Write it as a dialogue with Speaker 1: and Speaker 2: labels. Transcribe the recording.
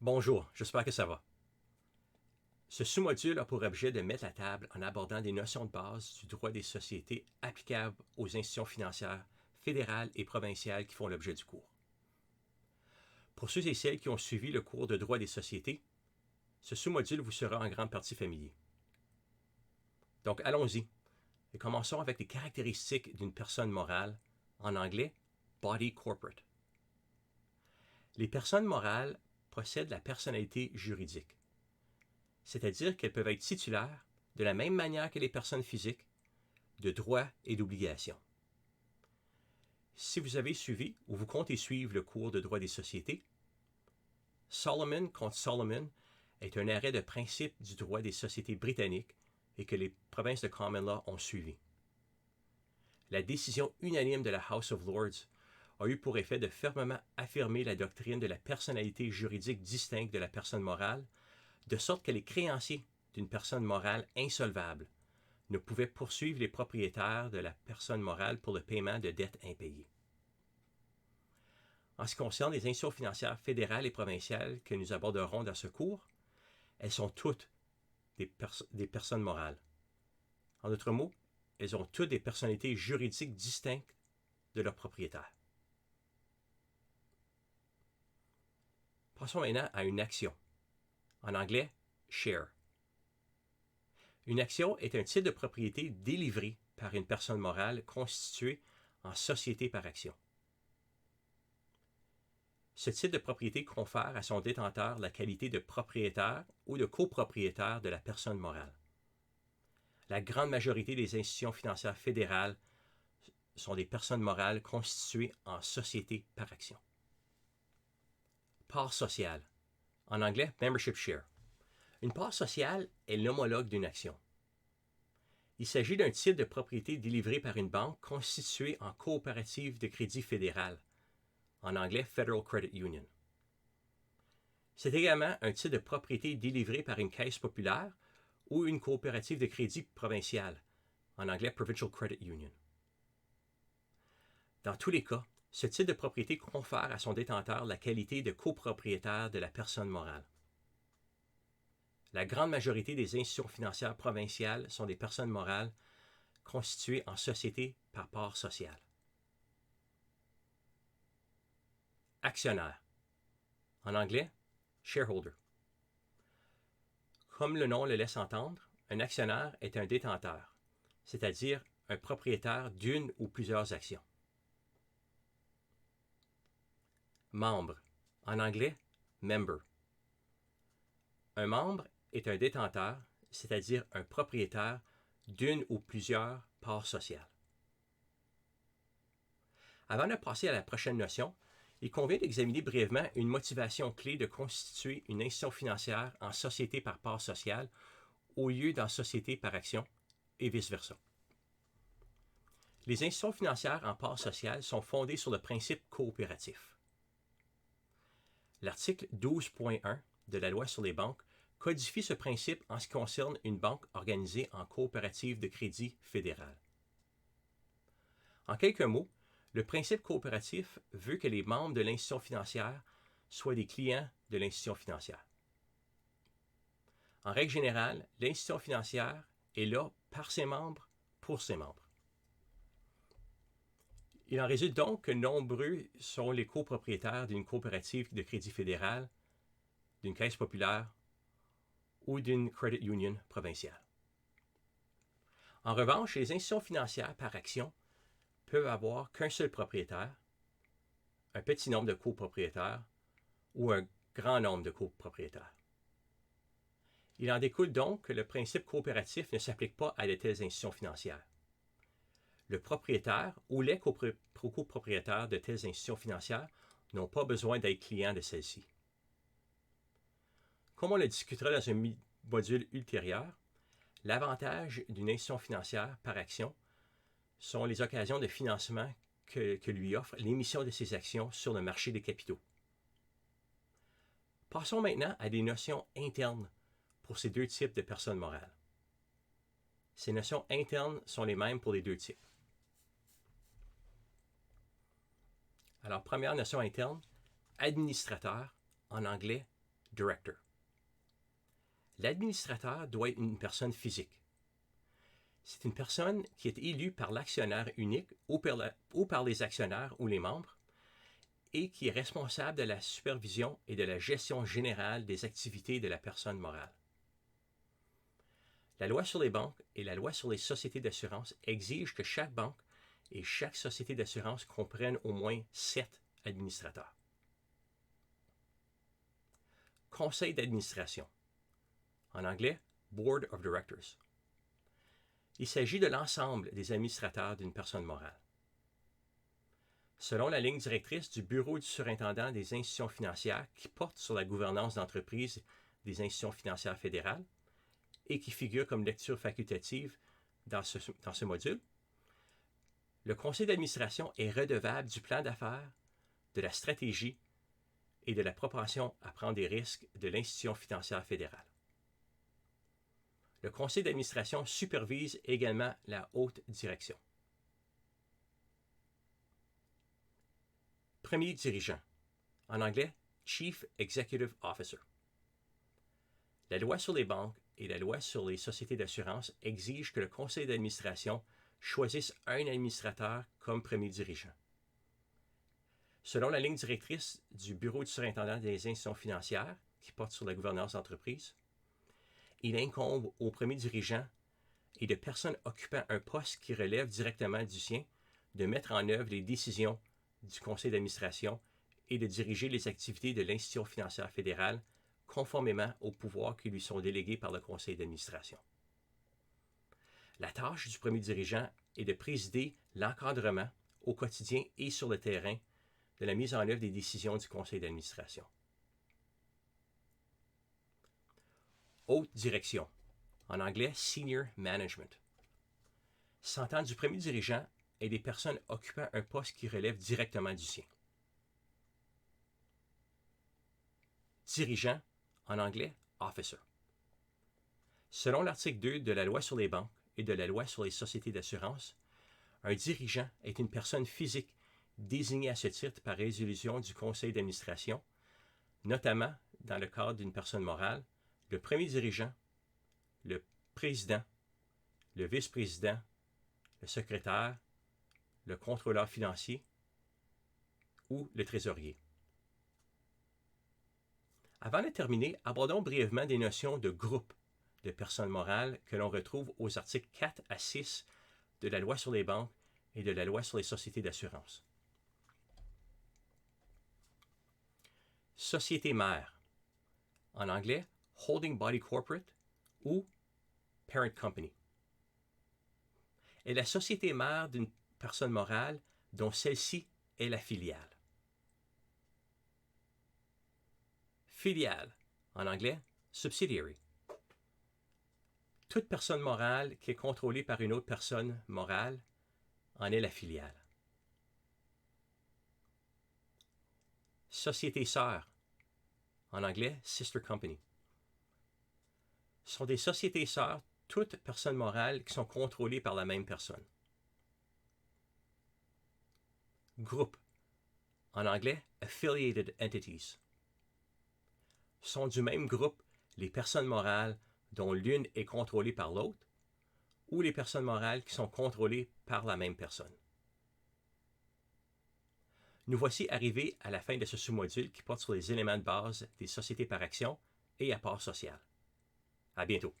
Speaker 1: Bonjour, j'espère que ça va. Ce sous-module a pour objet de mettre la table en abordant des notions de base du droit des sociétés applicables aux institutions financières fédérales et provinciales qui font l'objet du cours. Pour ceux et celles qui ont suivi le cours de droit des sociétés, ce sous-module vous sera en grande partie familier. Donc allons-y et commençons avec les caractéristiques d'une personne morale, en anglais body corporate. Les personnes morales possèdent la personnalité juridique, c'est-à-dire qu'elles peuvent être titulaires, de la même manière que les personnes physiques, de droits et d'obligations. Si vous avez suivi ou vous comptez suivre le cours de droit des sociétés, Solomon contre Solomon est un arrêt de principe du droit des sociétés britanniques et que les provinces de Common Law ont suivi. La décision unanime de la House of Lords a eu pour effet de fermement affirmer la doctrine de la personnalité juridique distincte de la personne morale, de sorte que les créanciers d'une personne morale insolvable ne pouvaient poursuivre les propriétaires de la personne morale pour le paiement de dettes impayées. En ce qui concerne les institutions financières fédérales et provinciales que nous aborderons dans ce cours, elles sont toutes des personnes morales. En d'autres mots, elles ont toutes des personnalités juridiques distinctes de leurs propriétaires. Passons maintenant à une action. En anglais, share. Une action est un titre de propriété délivré par une personne morale constituée en société par action. Ce titre de propriété confère à son détenteur la qualité de propriétaire ou de copropriétaire de la personne morale. La grande majorité des institutions financières fédérales sont des personnes morales constituées en société par action. Part sociale. En anglais, membership share. Une part sociale est l'homologue d'une action. Il s'agit d'un titre de propriété délivré par une banque constituée en coopérative de crédit fédérale, en anglais Federal Credit Union. C'est également un titre de propriété délivré par une caisse populaire ou une coopérative de crédit provinciale, en anglais Provincial Credit Union. Dans tous les cas, ce titre de propriété confère à son détenteur la qualité de copropriétaire de la personne morale. La grande majorité des institutions financières provinciales sont des personnes morales constituées en société par part sociale. Actionnaire. En anglais, shareholder. Comme le nom le laisse entendre, un actionnaire est un détenteur, c'est-à-dire un propriétaire d'une ou plusieurs actions. Membre. En anglais, member. Un membre est un détenteur, c'est-à-dire un propriétaire d'une ou plusieurs parts sociales. Avant de passer à la prochaine notion, il convient d'examiner brièvement une motivation clé de constituer une institution financière en société par part sociale au lieu d'en société par action, et vice-versa. Les institutions financières en part sociale sont fondées sur le principe coopératif. L'article 12.1 de la Loi sur les banques codifie ce principe en ce qui concerne une banque organisée en coopérative de crédit fédérale. En quelques mots, le principe coopératif veut que les membres de l'institution financière soient des clients de l'institution financière. En règle générale, l'institution financière est là par ses membres, pour ses membres. Il en résulte donc que nombreux sont les copropriétaires d'une coopérative de crédit fédéral, d'une caisse populaire ou d'une credit union provinciale. En revanche, les institutions financières par action peuvent avoir qu'un seul propriétaire, un petit nombre de copropriétaires ou un grand nombre de copropriétaires. Il en découle donc que le principe coopératif ne s'applique pas à de telles institutions financières. Le propriétaire ou les copropriétaires de telles institutions financières n'ont pas besoin d'être clients de celles-ci. Comme on le discutera dans un module ultérieur, l'avantage d'une institution financière par action sont les occasions de financement que lui offre l'émission de ses actions sur le marché des capitaux. Passons maintenant à des notions internes pour ces deux types de personnes morales. Ces notions internes sont les mêmes pour les deux types. Alors, première notion interne, administrateur, en anglais, Director. L'administrateur doit être une personne physique. C'est une personne qui est élue par l'actionnaire unique ou par les actionnaires ou les membres et qui est responsable de la supervision et de la gestion générale des activités de la personne morale. La loi sur les banques et la loi sur les sociétés d'assurance exigent que chaque banque et chaque société d'assurance comprennent au moins 7 administrateurs. Conseil d'administration. En anglais, Board of Directors. Il s'agit de l'ensemble des administrateurs d'une personne morale. Selon la ligne directrice du Bureau du surintendant des institutions financières qui porte sur la gouvernance d'entreprise des institutions financières fédérales et qui figure comme lecture facultative dans ce module, le conseil d'administration est redevable du plan d'affaires, de la stratégie et de la propension à prendre des risques de l'institution financière fédérale. Le conseil d'administration supervise également la haute direction. Premier dirigeant, en anglais, Chief Executive Officer. La loi sur les banques et la loi sur les sociétés d'assurance exigent que le conseil d'administration choisisse un administrateur comme premier dirigeant. Selon la ligne directrice du Bureau du surintendant des institutions financières, qui porte sur la gouvernance d'entreprise, il incombe au premier dirigeant et de personnes occupant un poste qui relève directement du sien de mettre en œuvre les décisions du conseil d'administration et de diriger les activités de l'institution financière fédérale conformément aux pouvoirs qui lui sont délégués par le conseil d'administration. La tâche du premier dirigeant est de présider l'encadrement au quotidien et sur le terrain de la mise en œuvre des décisions du conseil d'administration. Haute direction, en anglais Senior Management, s'entend du premier dirigeant et des personnes occupant un poste qui relève directement du sien. Dirigeant, en anglais Officer. Selon l'article 2 de la loi sur les banques et de la loi sur les sociétés d'assurance, un dirigeant est une personne physique désignée à ce titre par résolution du conseil d'administration, notamment dans le cadre d'une personne morale, le premier dirigeant, le président, le vice-président, le secrétaire, le contrôleur financier ou le trésorier. Avant de terminer, abordons brièvement des notions de groupe de personnes morales que l'on retrouve aux articles 4 à 6 de la loi sur les banques et de la loi sur les sociétés d'assurance. Société mère, en anglais Holding Body Corporate ou Parent Company, est la société mère d'une personne morale dont celle-ci est la filiale. Filiale, en anglais Subsidiary. Toute personne morale qui est contrôlée par une autre personne morale en est la filiale. Société sœur, en anglais Sister Company, sont des sociétés sœurs, toutes personnes morales qui sont contrôlées par la même personne. Groupe, en anglais Affiliated Entities, sont du même groupe les personnes morales dont l'une est contrôlée par l'autre ou les personnes morales qui sont contrôlées par la même personne. Nous voici arrivés à la fin de ce sous-module qui porte sur les éléments de base des sociétés par action et à part sociale. À bientôt.